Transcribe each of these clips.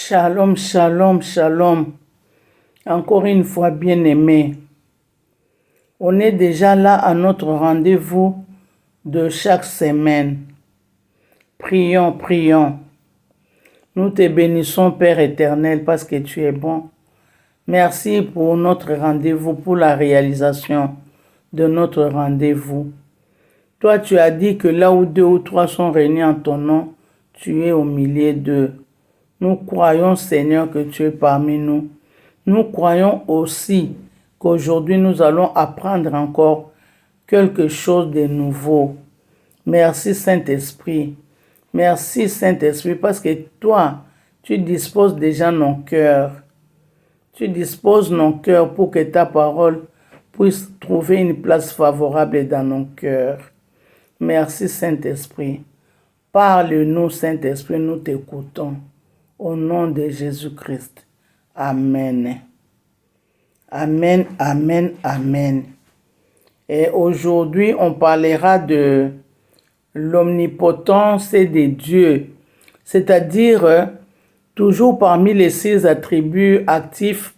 Shalom, shalom, shalom. Encore une fois, bien-aimés, on est déjà là à notre rendez-vous de chaque semaine. Prions, prions. Nous te bénissons, Père éternel, parce que tu es bon. Merci pour notre rendez-vous, pour la réalisation de notre rendez-vous. Toi, tu as dit que là où 2 ou 3 sont réunis en ton nom, tu es au milieu d'eux. Nous croyons, Seigneur, que tu es parmi nous. Nous croyons aussi qu'aujourd'hui, nous allons apprendre encore quelque chose de nouveau. Merci, Saint-Esprit. Merci, Saint-Esprit, parce que toi, tu disposes déjà nos cœurs. Tu disposes nos cœurs pour que ta parole puisse trouver une place favorable dans nos cœurs. Merci, Saint-Esprit. Parle-nous, Saint-Esprit, nous t'écoutons. Au nom de Jésus-Christ. Amen. Amen, amen, amen. Et aujourd'hui, on parlera de l'omnipotence de Dieu, c'est-à-dire toujours parmi les 6 attributs actifs.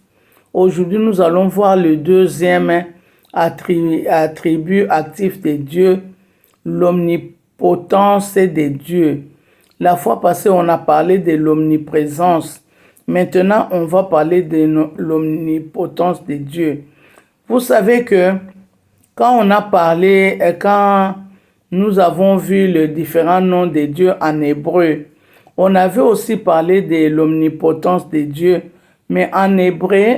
Aujourd'hui, nous allons voir le deuxième attribut actif de Dieu, l'omnipotence de Dieu. La fois passée, on a parlé de l'omniprésence. Maintenant, on va parler de l'omnipotence de Dieu. Vous savez que quand nous avons vu les différents noms de Dieu en hébreu, on avait aussi parlé de l'omnipotence de Dieu, mais en hébreu,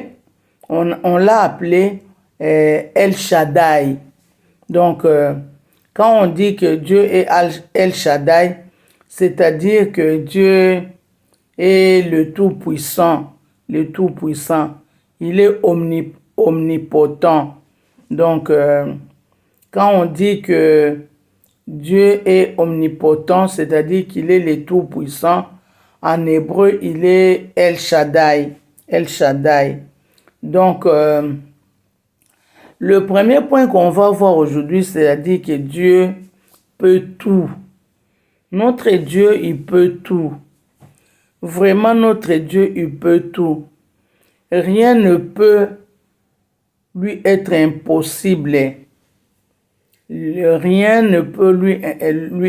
on l'a appelé El Shaddai. Donc, quand on dit que Dieu est El Shaddai, c'est-à-dire que Dieu est le Tout-Puissant, le Tout-Puissant. Il est omnipotent. Donc, quand on dit que Dieu est omnipotent, c'est-à-dire qu'il est le Tout-Puissant, en hébreu, il est El Shaddai. El Shaddai. Donc, le premier point qu'on va voir aujourd'hui, c'est-à-dire que Dieu peut tout. Notre Dieu, il peut tout. Vraiment, notre Dieu, il peut tout. Rien ne peut lui être impossible. Rien ne peut lui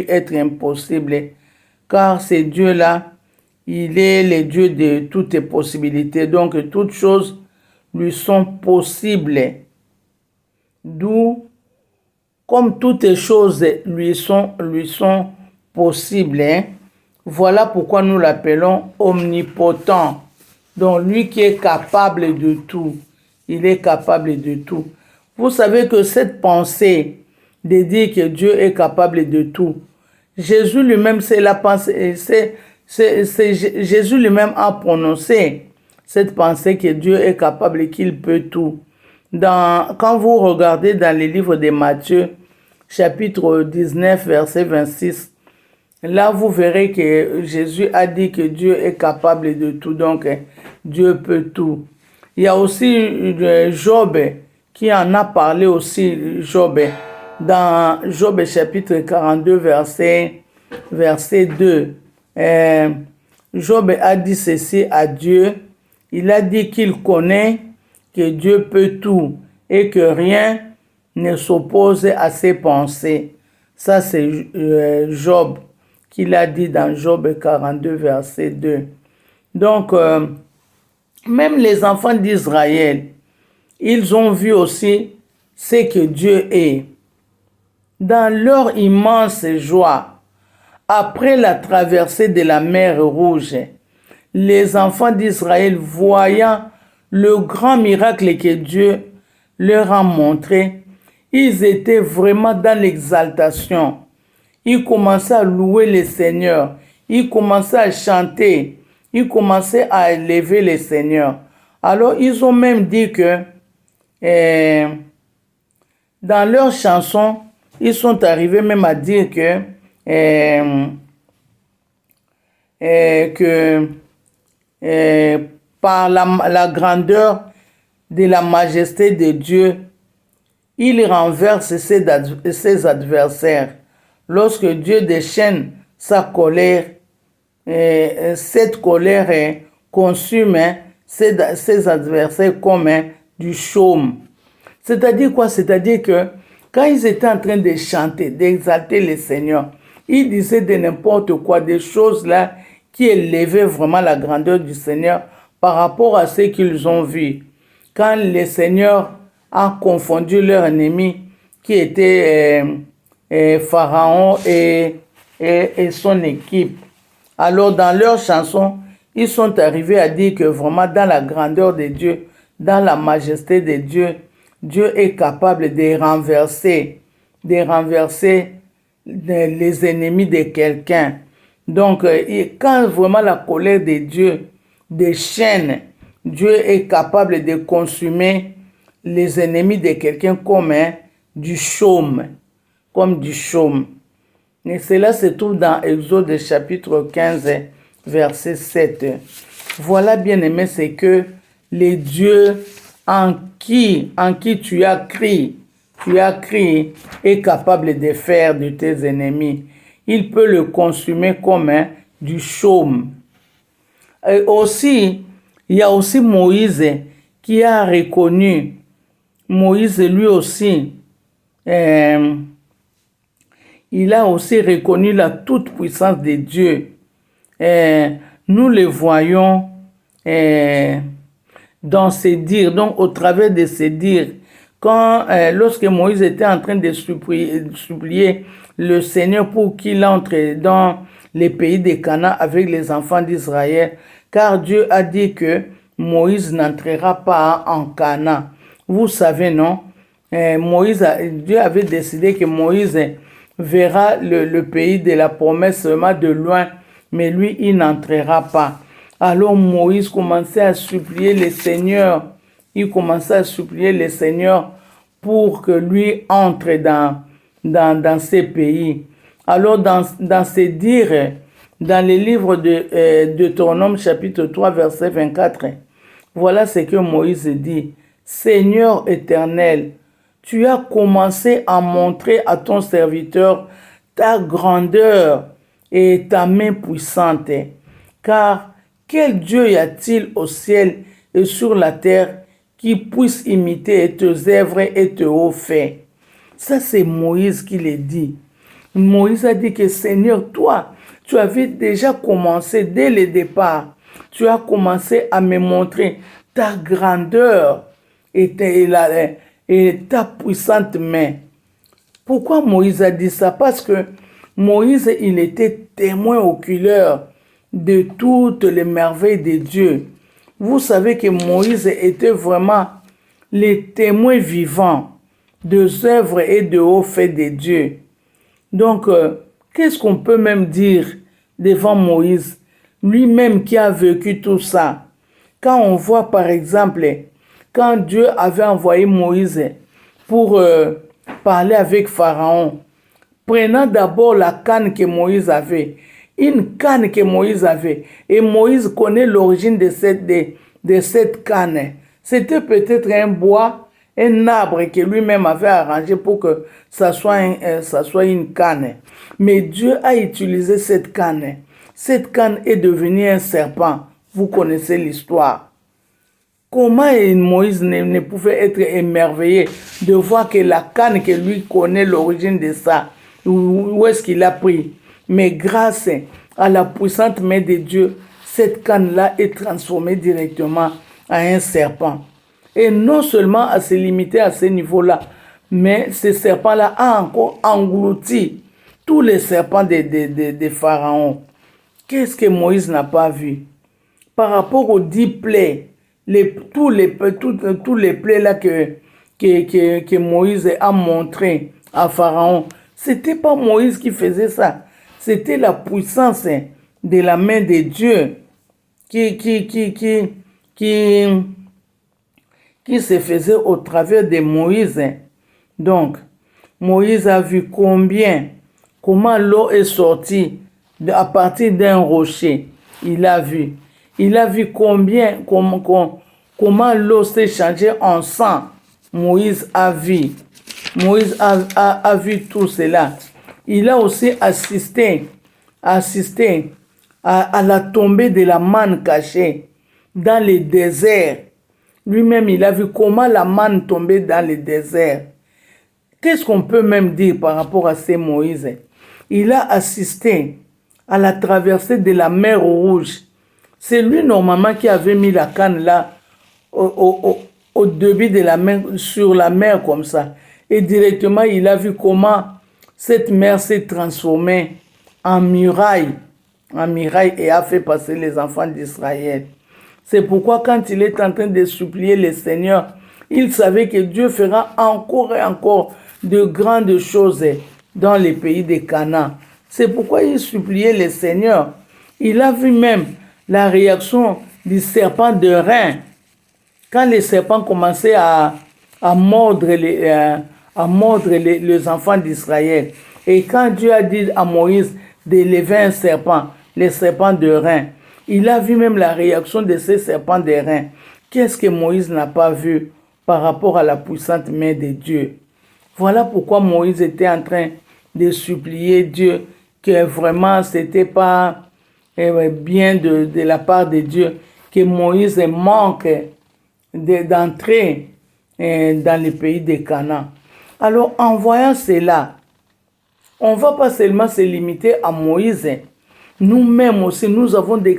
être impossible. Car ce Dieu-là, il est le Dieu de toutes les possibilités. Donc, toutes choses lui sont possibles. D'où, comme toutes les choses lui sont possibles, voilà pourquoi nous l'appelons omnipotent. Donc, lui qui est capable de tout. Il est capable de tout. Vous savez que cette pensée de dire que Dieu est capable de tout, Jésus lui-même, c'est la pensée, Jésus lui-même a prononcé cette pensée que Dieu est capable et qu'il peut tout. Quand vous regardez dans les livres de Matthieu, chapitre 19, verset 26, là, vous verrez que Jésus a dit que Dieu est capable de tout, donc Dieu peut tout. Il y a aussi Job qui en a parlé aussi, Job, dans Job chapitre 42, verset 2. Job a dit ceci à Dieu, il a dit qu'il connaît que Dieu peut tout et que rien ne s'oppose à ses pensées. Ça, c'est Job qui l'a dit dans Job 42, verset 2. Donc, même les enfants d'Israël, ils ont vu aussi ce que Dieu est. Dans leur immense joie, après la traversée de la mer Rouge, les enfants d'Israël, voyant le grand miracle que Dieu leur a montré, ils étaient vraiment dans l'exaltation. Ils commençaient à louer le Seigneur. Ils commençaient à chanter. Ils commençaient à élever le Seigneur. Alors, ils ont même dit que dans leurs chansons, ils sont arrivés même à dire que par la grandeur de la majesté de Dieu, il renverse ses adversaires. Lorsque Dieu déchaîne sa colère, cette colère consume ses adversaires comme du chaume. C'est-à-dire quoi? C'est-à-dire que quand ils étaient en train de chanter, d'exalter le Seigneur, ils disaient de n'importe quoi, des choses là qui élevaient vraiment la grandeur du Seigneur par rapport à ce qu'ils ont vu. Quand le Seigneur a confondu leur ennemi qui était Pharaon et son équipe, alors dans leur chanson, ils sont arrivés à dire que vraiment dans la grandeur de Dieu, dans la majesté de Dieu, Dieu est capable de renverser les ennemis de quelqu'un. Donc, quand vraiment la colère de Dieu déchaîne, Dieu est capable de consumer les ennemis de quelqu'un comme du chaume. Comme du chaume. Et cela se trouve dans Exode chapitre 15, verset 7. Voilà, bien-aimé, c'est que les dieux en qui tu as crié, est capable de faire de tes ennemis. Il peut le consumer comme du chaume. Et aussi, il y a aussi Moïse qui a reconnu, Moïse lui aussi, il a aussi reconnu la toute-puissance de Dieu. Nous le voyons dans ses dires, donc au travers de ses dires, lorsque Moïse était en train de supplier le Seigneur pour qu'il entre dans les pays de Canaan avec les enfants d'Israël, car Dieu a dit que Moïse n'entrera pas en Canaan. Vous savez, non? Dieu avait décidé que Moïse verra le pays de la promesse seulement de loin, mais lui, il n'entrera pas. Alors Moïse commençait à supplier le Seigneur. Il commençait à supplier le Seigneur pour que lui entre dans ces pays. Alors dans ces dires, dans le livre de Deutéronome chapitre 3 verset 24, voilà ce que Moïse dit. Seigneur éternel, tu as commencé à montrer à ton serviteur ta grandeur et ta main puissante. Car quel Dieu y a-t-il au ciel et sur la terre qui puisse imiter tes œuvres et tes hauts faits? Ça, c'est Moïse qui le dit. Moïse a dit que Seigneur, toi, tu avais déjà commencé dès le départ. Tu as commencé à me montrer ta grandeur et ta puissante main. Pourquoi Moïse a dit ça? Parce que Moïse, il était témoin oculaire de toutes les merveilles de Dieu. Vous savez que Moïse était vraiment le témoin vivant des œuvres et des hauts faits de Dieu. Donc, qu'est-ce qu'on peut même dire devant Moïse, lui-même qui a vécu tout ça? Quand on voit par exemple, quand Dieu avait envoyé Moïse pour parler avec Pharaon, prenant d'abord la canne que Moïse avait, une canne que Moïse avait, et Moïse connaît l'origine de cette canne. C'était peut-être un bois, un arbre que lui-même avait arrangé pour que ça soit une canne. Mais Dieu a utilisé cette canne. Cette canne est devenue un serpent. Vous connaissez l'histoire. Comment Moïse ne pouvait être émerveillé de voir que la canne que lui connaît l'origine de ça, où est-ce qu'il a pris? Mais grâce à la puissante main de Dieu, cette canne-là est transformée directement en un serpent. Et non seulement à se limiter à ce niveau-là, mais ce serpent-là a encore englouti tous les serpents de Pharaon. Qu'est-ce que Moïse n'a pas vu? Par rapport aux 10 plaies, tous les plaies là que Moïse a montré à Pharaon, c'était pas Moïse qui faisait ça. C'était la puissance de la main de Dieu qui se faisait au travers de Moïse. Donc, Moïse a vu comment l'eau est sortie à partir d'un rocher. Il a vu comment l'eau s'est changée en sang. Moïse a vu. Moïse a vu tout cela. Il a aussi assisté à la tombée de la manne cachée. dans le désert. Lui-même, il a vu comment la manne tombait dans le désert. Qu'est-ce qu'on peut même dire par rapport à ce Moïse? Il a assisté à la traversée de la mer Rouge. C'est lui, normalement, qui avait mis la canne là, au début de la mer, sur la mer comme ça. Et directement, il a vu comment cette mer s'est transformée en muraille et a fait passer les enfants d'Israël. C'est pourquoi quand il est en train de supplier le Seigneur, il savait que Dieu fera encore et encore de grandes choses dans les pays de Canaan. C'est pourquoi il suppliait le Seigneur. Il a vu même la réaction du serpent de rein. Quand les serpents commençaient à mordre les enfants d'Israël. Et quand Dieu a dit à Moïse d'élever un serpent, les serpents de rein, il a vu même la réaction de ces serpents de rein. Qu'est-ce que Moïse n'a pas vu par rapport à la puissante main de Dieu? Voilà pourquoi Moïse était en train de supplier Dieu, que vraiment c'était pas bien de la part de Dieu, que Moïse manque d'entrer dans le pays de Canaan. Alors en voyant cela, on ne va pas seulement se limiter à Moïse. Nous-mêmes aussi, nous avons des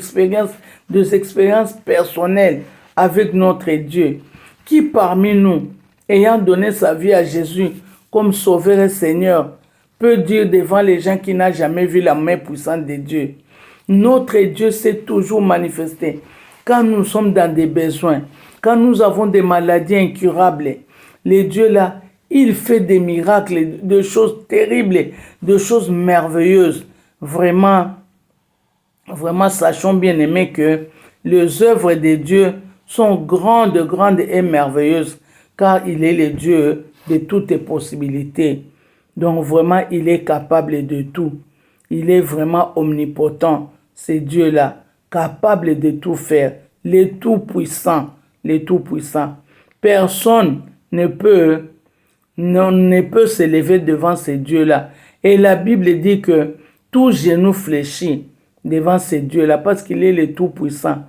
expériences personnelles avec notre Dieu. Qui parmi nous, ayant donné sa vie à Jésus comme Sauveur et Seigneur, peut dire devant les gens qui n'ont jamais vu la main puissante de Dieu? Notre Dieu s'est toujours manifesté quand nous sommes dans des besoins, quand nous avons des maladies incurables. Le Dieu là, il fait des miracles, des choses terribles, des choses merveilleuses. Vraiment, sachons bien aimés que les œuvres de Dieu sont grandes et merveilleuses, car il est le Dieu de toutes possibilités. Donc vraiment, il est capable de tout. Il est vraiment omnipotent, ce Dieu-là, capable de tout faire, le tout-puissant, Personne ne peut s'élever devant ce Dieu-là. Et la Bible dit que tout genou fléchit devant ce Dieu-là parce qu'il est le tout-puissant.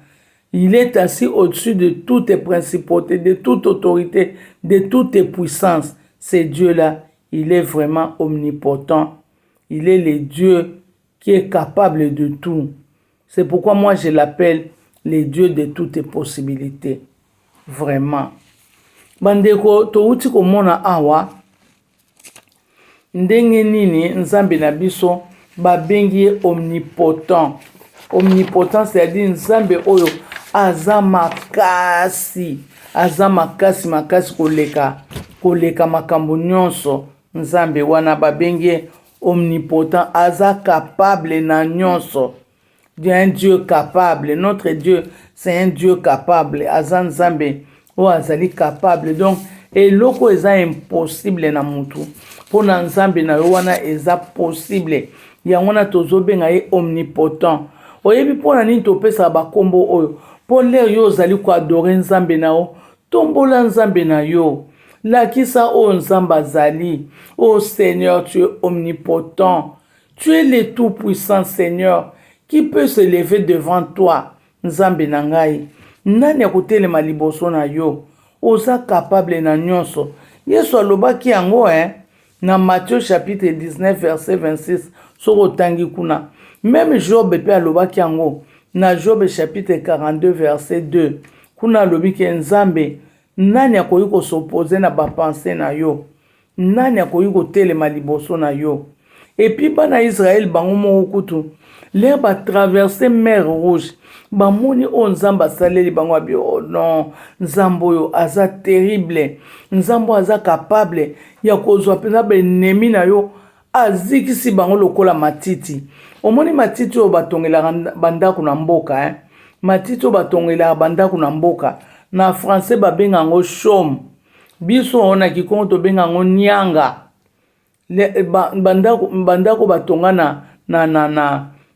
Il est assis au-dessus de toutes les principautés, de toute autorité, de toutes les puissances. Ce Dieu-là, il est vraiment omnipotent. Il est le Dieu qui est capable de tout. C'est pourquoi moi je l'appelle le Dieu de toutes les possibilités. Vraiment. Bandeko touti komona awa ndenge nini nzambe na biso babengi omnipotent. Omnipotent c'est-à-dire nzambe oyo aza makasi koleka makambo nyonso. Nzambe wana babengi omnipotent, aza capable na nyonso. Un Dieu capable. Notre Dieu, c'est un Dieu capable. Aza nzambe o azali capable. Donc eloko eza impossible na mutu, pona nzambe na yo wana eza possible. Yango wana tozobenga ye omnipotent. Oyebi pona nini topesa bakombo oyo? Po leo yo ozali ko adorer nzambe na yo, tombola nzambe na yo. Lakisa o nzamba zali. Oh Seigneur, tu es omnipotent. Tu es le tout-puissant Seigneur. Qui peut se lever devant toi? Nzambe na ngai. Nani akotelema liboso na yo? Oza capable na nyonso. Yesu alobaki yango na Matthieu chapitre 19 verset 26. Soko tangi kuna. Même Job pe alobaki yango na Job chapitre 42 verset 2. Kuna alobiki nzambe nani akoyi ko s'opposer na ba pensée na yo? Nani akoyi ko telema liboso na yo? Et puis bana Israël bango moko kutu l'air ba traverser mer rouge. Bamoni o nzamba saleli bango abi oh non, nzambo yo aza terrible. Nzambo aza capable ya kozwa pena benemi na yo azikisi bango lokola matiti. Omoni matiti o batongela bandako na mboka matiti o batongela bandako na mboka. Na français babenga ngo chaume. Biso ona kikongo to benga ngo nyanga. Bandako batonga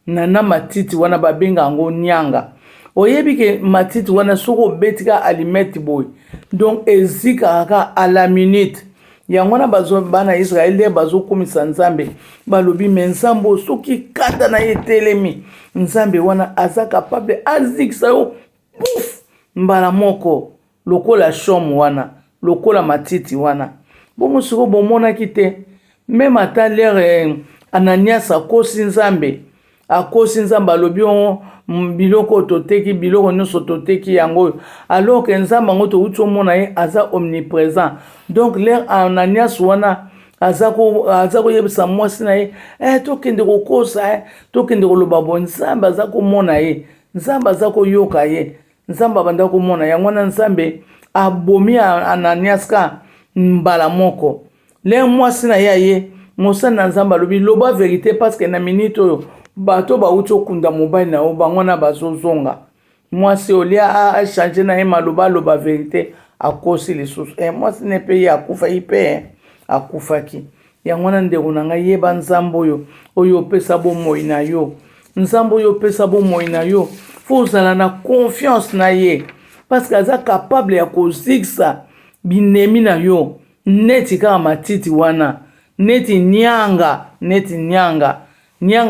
na matiti wana babenga ngo nyanga. Oyebi ke matiti wana soko betika alimeti boy. Donc ezika ka à la minute. Yango na bazo bana Israël bazo komisa nzambe balobi menzambo soki kata na etelemi nzambe wana aza capable azikisa yo pouf mbala moko lokola shom wana lokola matiti wana bongo siko bomonaki te même ata lere Ananias akosi nzambe alobi biloko toteki biloko nyonso toteki yango alors que nzambe yango touti omona ye aza omniprésent donc lere Ananias wana aza koyebisa mwasi na ye tokende kokosa tokende koloba bo nzambe aza komona ye nzambe aza koyoka ye nzambe abanda komona yango wana nzambe abomi Ananias ka mbala moko le mwasi na ye mosani na nzambe alobi loba vérité parce que na minute oyo bato bauti okunda mobali na yo bango na bazozonga mwasi olia achange na ye maloba aloba vérité akosi lisusu mwasi ne pe ye akufa ye pe akufaki yango wana ndeko na ngai yeba nzambe oyo opesa bomoi na yo nzambe oyo opesa bomoi na yo fo ozala na confiance na ye parce que aza capable ya kozikisa binemi na yo neti kaka matiti wana neti nyanga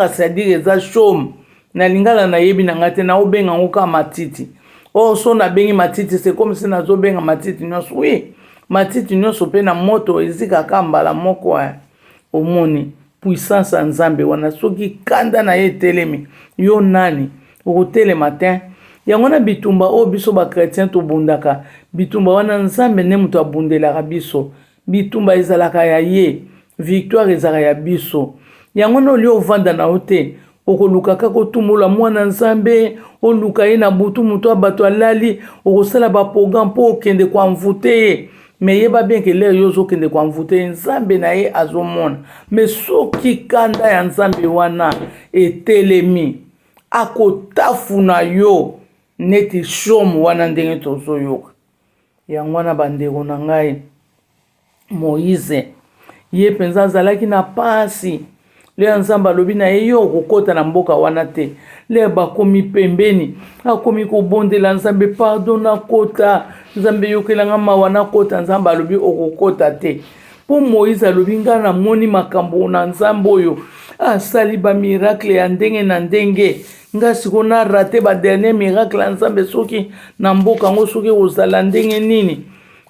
c'est-à-dire eza shome na lingala na yebi na ngate na obenga ngo kaka matiti so na bengi matiti c'est comme si nazobenga matiti nyonso oui matiti nyonso pe na moto ezikaka mbala moko omoni puissance ya nzambe wana soki kanda na ye etelemi yo nani okotelema te yango na bitumba oyo biso bakretien tobundaka bitumba wana nzambe nde moto abundelaka biso bitumba ezalaka ya ye victoire ezalaka ya biso yango na oli ovanda na yo te okoluka kaka kotumbola mwana nzambe oluka ye na butu moto ya bato alali okosala baprogramme mpo okende koamvute ye me yeba bien ke lere yo ozokende koamvute ye nzambe na ye azomona me soki kanda ya nzambe wana etelemi akotafuna yo neti shomu wana ndenge tozoyoka yango wana bandeko na ngai Moïse ye mpenza azalaki na pasi le nzambe alobi na ye yo okokota na mboka wana te le bakomi pembeni akomi kobondela nzambe pardon nakota nzambe yokelanga mawa nakota nzambe alobi okokota te mpo Moïse alobi nga namoni makambo na nzambe oyo asali bamiracle ya ndenge na ndenge nga siko na rate badernier miracle ya nzambe soki na mboka yango soki kozala ndenge nini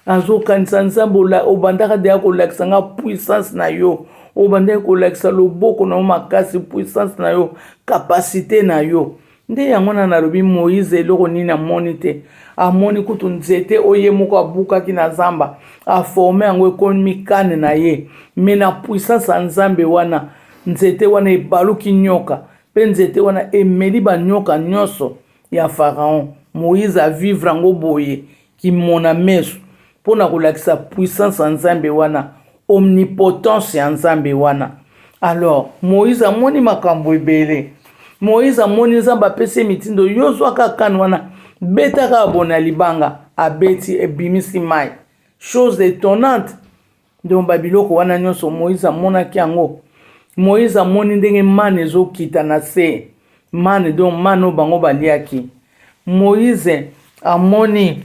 azokanisa nzambe obandaka deya kolakisa nga puissance na yo obandaki kolakisa loboko na yo makasi puissance na yo kapasité na yo nde yango na nalobi Moïse eloko nini amoni te amoni kutu nzete oye moko abukaki na zamba aforme yango ekomi kane na ye me na puissance ya nzambe wana nzete wana ebaluki nyoka mpe nzete wana emeli banyoka nyonso ya Pharaon Moïse avivre yango boye kimona meso mpona kolakisa puissance ya nzambe wana omnipotence ya nzambe wana alors Moïse amoni makambo ebele Moïse amoni nzambe apesi mitindo yo zwaka kane wana betaka abona libanga abeti ebimisi mai chose étonnante donc babiloko wana nyonso Moïse amonaki yango Moïse amoni ndenge mane ezokita na se mane donc mane oyo bango baliaki Moïse amoni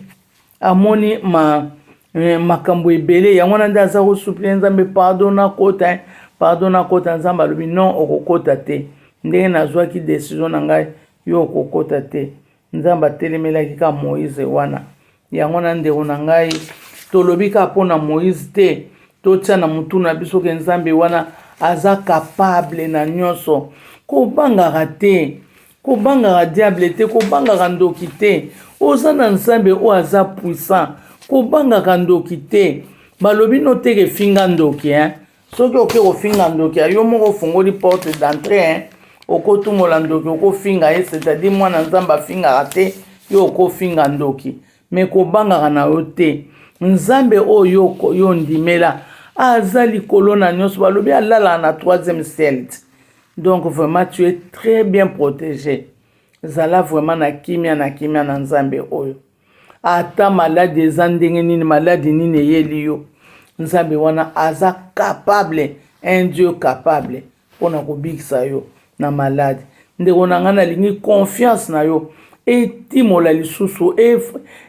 makambo ebele yango wana nde aza kosuplie nzambe pardon nakota nzambe alobi non okokota te ndenge nazwaki décision na ngai yo okokota te nzambe atelemelaki ka Moïse wana yango wana ndeko na ngai tolobi ka mpona Moïse te totia na mutu na biso ke nzambe wana aza capable na nyonso kobangaka te kobangaka diable te kobangaka ndoki te oza na nzambe oyo aza puissant kobangaka ndoki te balobi no teke finga ndoki soki oke kofinga ndoki yo moko ofungoli porte d'entrée okotumola ndoki okofinga ye c'est-à-dire mwana nzambe afingaka te yo okofinga ndoki me kobangaka na yo te nzambe oyo yo ndimela aza likolo na nyonso balobi alalaka na 3e ciel donc vraiment tu es très bien protégé zala vraiment na kimia na nzambe oyo ata maladi eza ndenge nini maladi nini eyeli yo nzambe wana aza capable un dieu capable mpona kobikisa yo na maladi ndeko na ngai nalingi confiance na yo etimola lisusu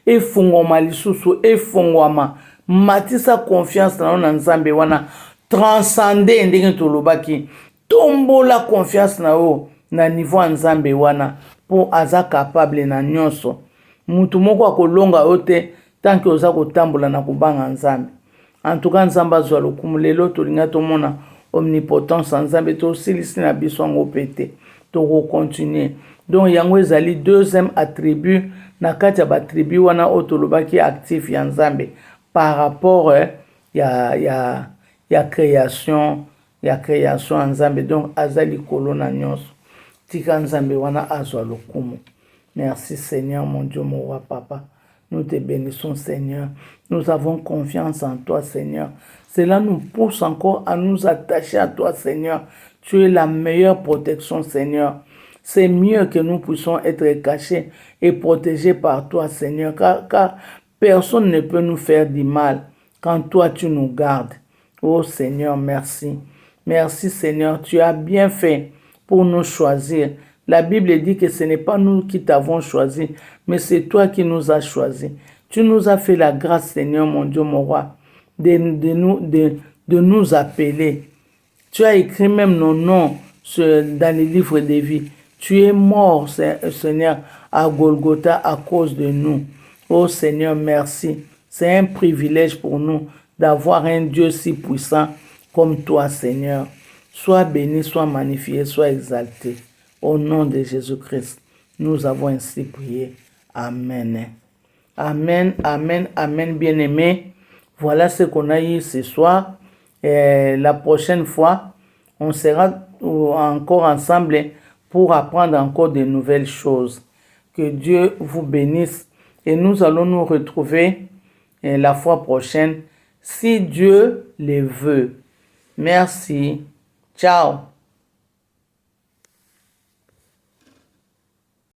efungwama lisusu efungwama matisa confiance na yo na nzambe wana transcende ndenge tolobaki tombola confiance na yo na niveau ya nzambe wana mpo aza capable na nyonso mutu moko akolonga yo te tanke oza kotambola na kobanga nzambe. En tout cas nzambe azwa lokumu. Lelo tolinga tomona omnipotence ya nzambe, tosilisi na biso yango mpe te, tokokontinue. Donc yango ezali deuxième attribut na kati ya batribu wana oyo tolobaki actif ya nzambe par rapport ya création ya nzambe. Donc aza likolo na nyonso. Tika nzambe wana azwa lokumu. Merci Seigneur mon Dieu, mon roi papa. Nous te bénissons Seigneur. Nous avons confiance en toi Seigneur. Cela nous pousse encore à nous attacher à toi Seigneur. Tu es la meilleure protection Seigneur. C'est mieux que nous puissions être cachés et protégés par toi Seigneur. Car personne ne peut nous faire du mal quand toi tu nous gardes. Oh Seigneur, merci. Merci Seigneur, tu as bien fait pour nous choisir. La Bible dit que ce n'est pas nous qui t'avons choisi, mais c'est toi qui nous as choisis. Tu nous as fait la grâce, Seigneur, mon Dieu, mon roi, de nous appeler. Tu as écrit même nos noms dans les livres de vie. Tu es mort, Seigneur, à Golgotha à cause de nous. Oh Seigneur, merci. C'est un privilège pour nous d'avoir un Dieu si puissant comme toi, Seigneur. Sois béni, sois magnifié, sois exalté. Au nom de Jésus-Christ, nous avons ainsi prié. Amen. Amen, amen, amen, bien-aimés. Voilà ce qu'on a eu ce soir. Et la prochaine fois, on sera encore ensemble pour apprendre encore de nouvelles choses. Que Dieu vous bénisse. Et nous allons nous retrouver la fois prochaine, si Dieu le veut. Merci. Ciao.